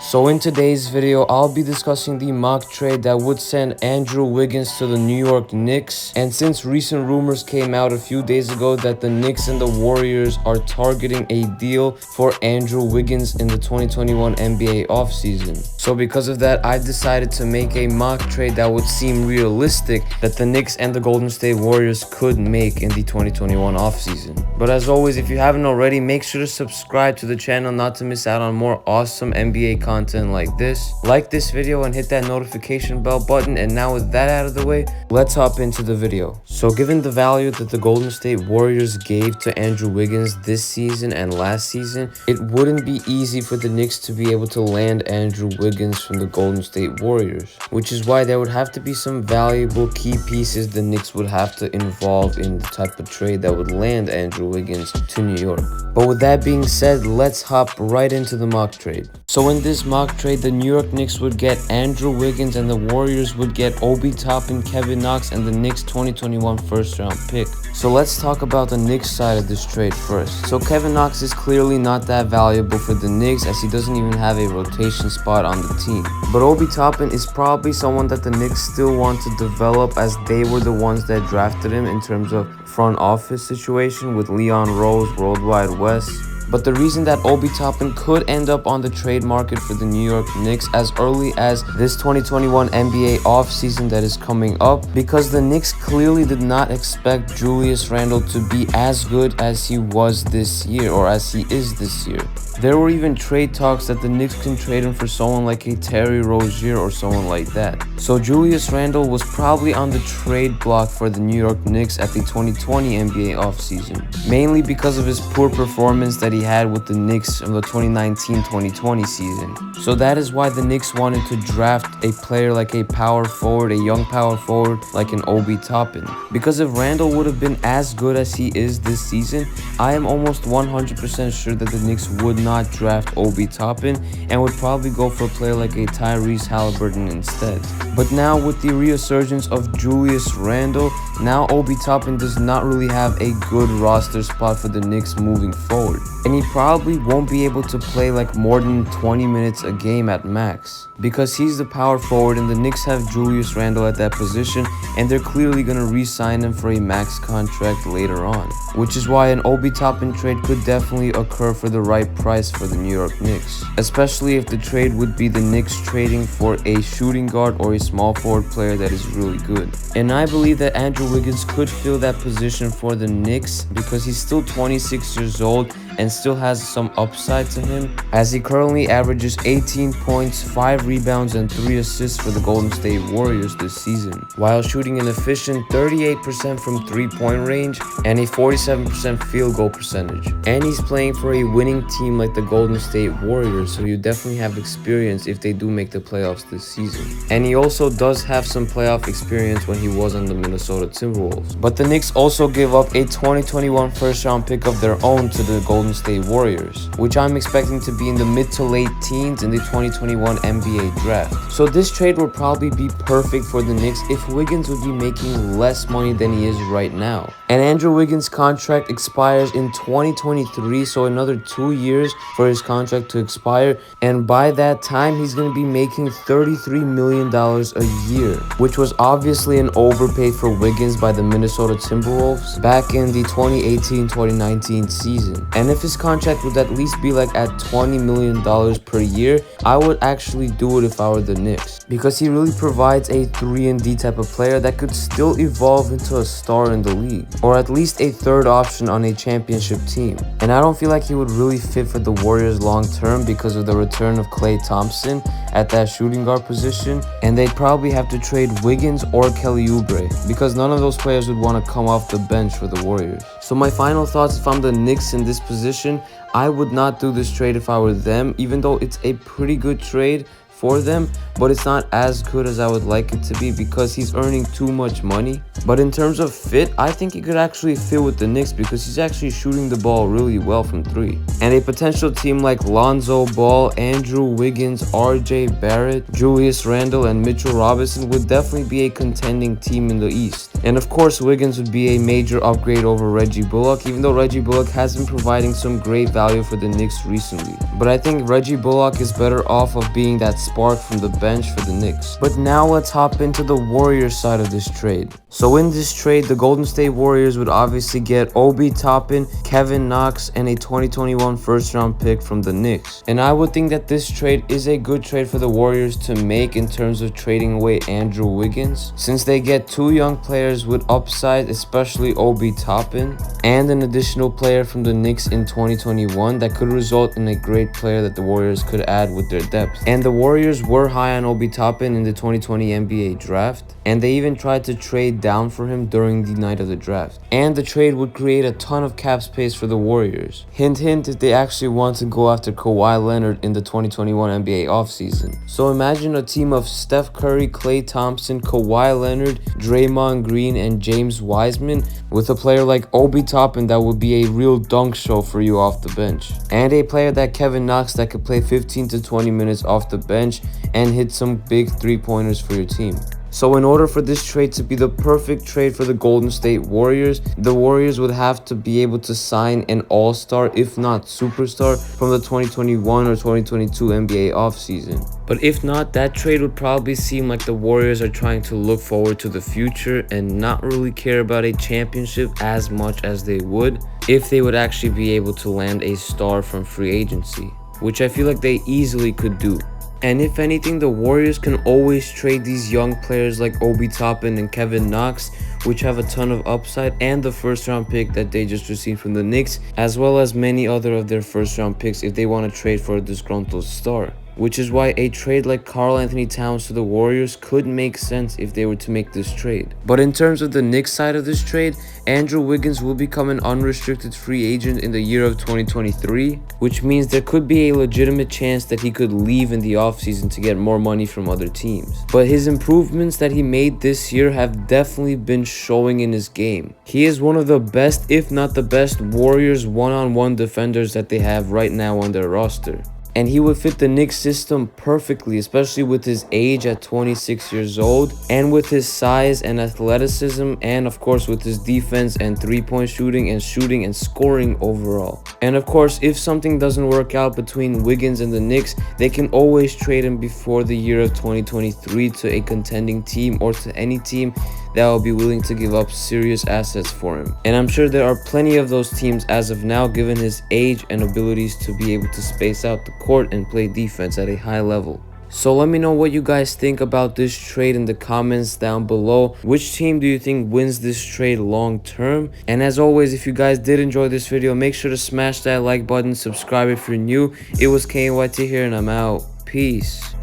So in today's video, I'll be discussing the mock trade that would send Andrew Wiggins to the New York Knicks. And since recent rumors came out a few days ago that the Knicks and the Warriors are targeting a deal for Andrew Wiggins in the 2021 NBA offseason. So because of that, I decided to make a mock trade that would seem realistic that the Knicks and the Golden State Warriors could make in the 2021 offseason. But as always, if you haven't already, make sure to subscribe to the channel not to miss out on more awesome NBA content like this. Like this video and hit that notification bell button. And now with that out of the way, let's hop into the video. So given the value that the Golden State Warriors gave to Andrew Wiggins this season and last season, it wouldn't be easy for the Knicks to be able to land Andrew Wiggins from the Golden State Warriors, which is why there would have to be some valuable key pieces the Knicks would have to involve in the type of trade that would land Andrew Wiggins to New York. But with that being said, let's hop right into the mock trade. So in this mock trade, the New York Knicks would get Andrew Wiggins and the Warriors would get Obi Toppin, Kevin Knox, and the Knicks 2021 first round pick. So let's talk about the Knicks side of this trade first. So Kevin Knox is clearly not that valuable for the Knicks as he doesn't even have a rotation spot on the team. But Obi Toppin is probably someone that the Knicks still want to develop as they were the ones that drafted him in terms of front office situation with Leon Rose, Worldwide West. But the reason that Obi Toppin could end up on the trade market for the New York Knicks as early as this 2021 NBA offseason that is coming up, because the Knicks clearly did not expect Julius Randle to be as good as he was this year, or as he is this year. There were even trade talks that the Knicks can trade him for someone like a Terry Rozier or someone like that. So Julius Randle was probably on the trade block for the New York Knicks at the 2020 NBA offseason, mainly because of his poor performance that he had with the Knicks in the 2019-2020 season. So that is why the Knicks wanted to draft a player like a power forward, a young power forward like an Obi Toppin. Because if Randle would have been as good as he is this season, I am almost 100% sure that the Knicks would not draft Obi Toppin and would probably go for a player like a Tyrese Halliburton instead. But now with the resurgence of Julius Randle, now Obi Toppin does not really have a good roster spot for the Knicks moving forward. And he probably won't be able to play like more than 20 minutes a game at max, because he's the power forward and the Knicks have Julius Randle at that position and they're clearly going to re-sign him for a max contract later on, which is why an Obi Toppin trade could definitely occur for the right price for the New York Knicks, especially if the trade would be the Knicks trading for a shooting guard or a small forward player that is really good. And I believe that Andrew Wiggins could fill that position for the Knicks because he's still 26 years old and still has some upside to him, as he currently averages 18 points, 5 rebounds, and 3 assists for the Golden State Warriors this season, while shooting an efficient 38% from three-point range and a 47% field goal percentage. And he's playing for a winning team like the Golden State Warriors, so you definitely have experience if they do make the playoffs this season. And he also does have some playoff experience when he was on the Minnesota Timberwolves. But the Knicks also give up a 2021 first-round pick of their own to the Golden State Warriors, which I'm expecting to be in the mid to late teens in the 2021 NBA draft. So this trade would probably be perfect for the Knicks if Wiggins would be making less money than he is right now. And Andrew Wiggins' contract expires in 2023, so another 2 years for his contract to expire, and by that time he's going to be making $33 million a year, which was obviously an overpay for Wiggins by the Minnesota Timberwolves back in the 2018-2019 season. And if his contract would at least be like at $20 million per year, I would actually do it if I were the Knicks, because he really provides a 3-and-D type of player that could still evolve into a star in the league, or at least a third option on a championship team. And I don't feel like he would really fit for the Warriors long term because of the return of Klay Thompson at that shooting guard position, and they'd probably have to trade Wiggins or Kelly Oubre because none of those players would want to come off the bench for the Warriors. So my final thoughts, if I'm the Knicks in this position, I would not do this trade if I were them, even though it's a pretty good trade for them, but it's not as good as I would like it to be because he's earning too much money. But in terms of fit, I think he could actually fit with the Knicks because he's actually shooting the ball really well from 3. And a potential team like Lonzo Ball, Andrew Wiggins, RJ Barrett, Julius Randle, and Mitchell Robinson would definitely be a contending team in the East. And of course, Wiggins would be a major upgrade over Reggie Bullock, even though Reggie Bullock has been providing some great value for the Knicks recently. But I think Reggie Bullock is better off of being that spark from the bench for the Knicks. But now let's hop into the Warriors side of this trade. So in this trade, the Golden State Warriors would obviously get Obi Toppin, Kevin Knox, and a 2021 first-round pick from the Knicks. And I would think that this trade is a good trade for the Warriors to make in terms of trading away Andrew Wiggins, since they get 2 young players with upside, especially Obi Toppin, and an additional player from the Knicks in 2021 that could result in a great player that the Warriors could add with their depth. And the Warriors were high on Obi Toppin in the 2020 NBA draft, and they even tried to trade down for him during the night of the draft. And the trade would create a ton of cap space for the Warriors. Hint hint, if they actually want to go after Kawhi Leonard in the 2021 NBA offseason. So imagine a team of Steph Curry, Klay Thompson, Kawhi Leonard, Draymond Green, and James Wiseman with a player like Obi Toppin that would be a real dunk show for you off the bench. And a player that Kevin Knox that could play 15 to 20 minutes off the bench and hit some big 3-pointers for your team. So in order for this trade to be the perfect trade for the Golden State Warriors, the Warriors would have to be able to sign an all-star, if not superstar, from the 2021 or 2022 NBA offseason. But if not, that trade would probably seem like the Warriors are trying to look forward to the future and not really care about a championship as much as they would if they would actually be able to land a star from free agency, which I feel like they easily could do. And if anything, the Warriors can always trade these young players like Obi Toppin and Kevin Knox, which have a ton of upside, and the first-round pick that they just received from the Knicks, as well as many other of their first-round picks if they want to trade for a disgruntled star. Which is why a trade like Karl Anthony Towns to the Warriors could make sense if they were to make this trade. But in terms of the Knicks side of this trade, Andrew Wiggins will become an unrestricted free agent in the year of 2023, which means there could be a legitimate chance that he could leave in the offseason to get more money from other teams. But his improvements that he made this year have definitely been showing in his game. He is one of the best, if not the best, Warriors one-on-one defenders that they have right now on their roster. And he would fit the Knicks system perfectly, especially with his age at 26 years old, and with his size and athleticism, and of course with his defense and 3-point shooting and scoring overall. And of course, if something doesn't work out between Wiggins and the Knicks, they can always trade him before the year of 2023 to a contending team or to any team that will be willing to give up serious assets for him. And I'm sure there are plenty of those teams as of now, given his age and abilities to be able to space out the court and play defense at a high level. So let me know what you guys think about this trade in the comments down below. Which team do you think wins this trade long term? And as always, if you guys did enjoy this video, make sure to smash that like button, subscribe if you're new. It was KNYT here, and I'm out. Peace.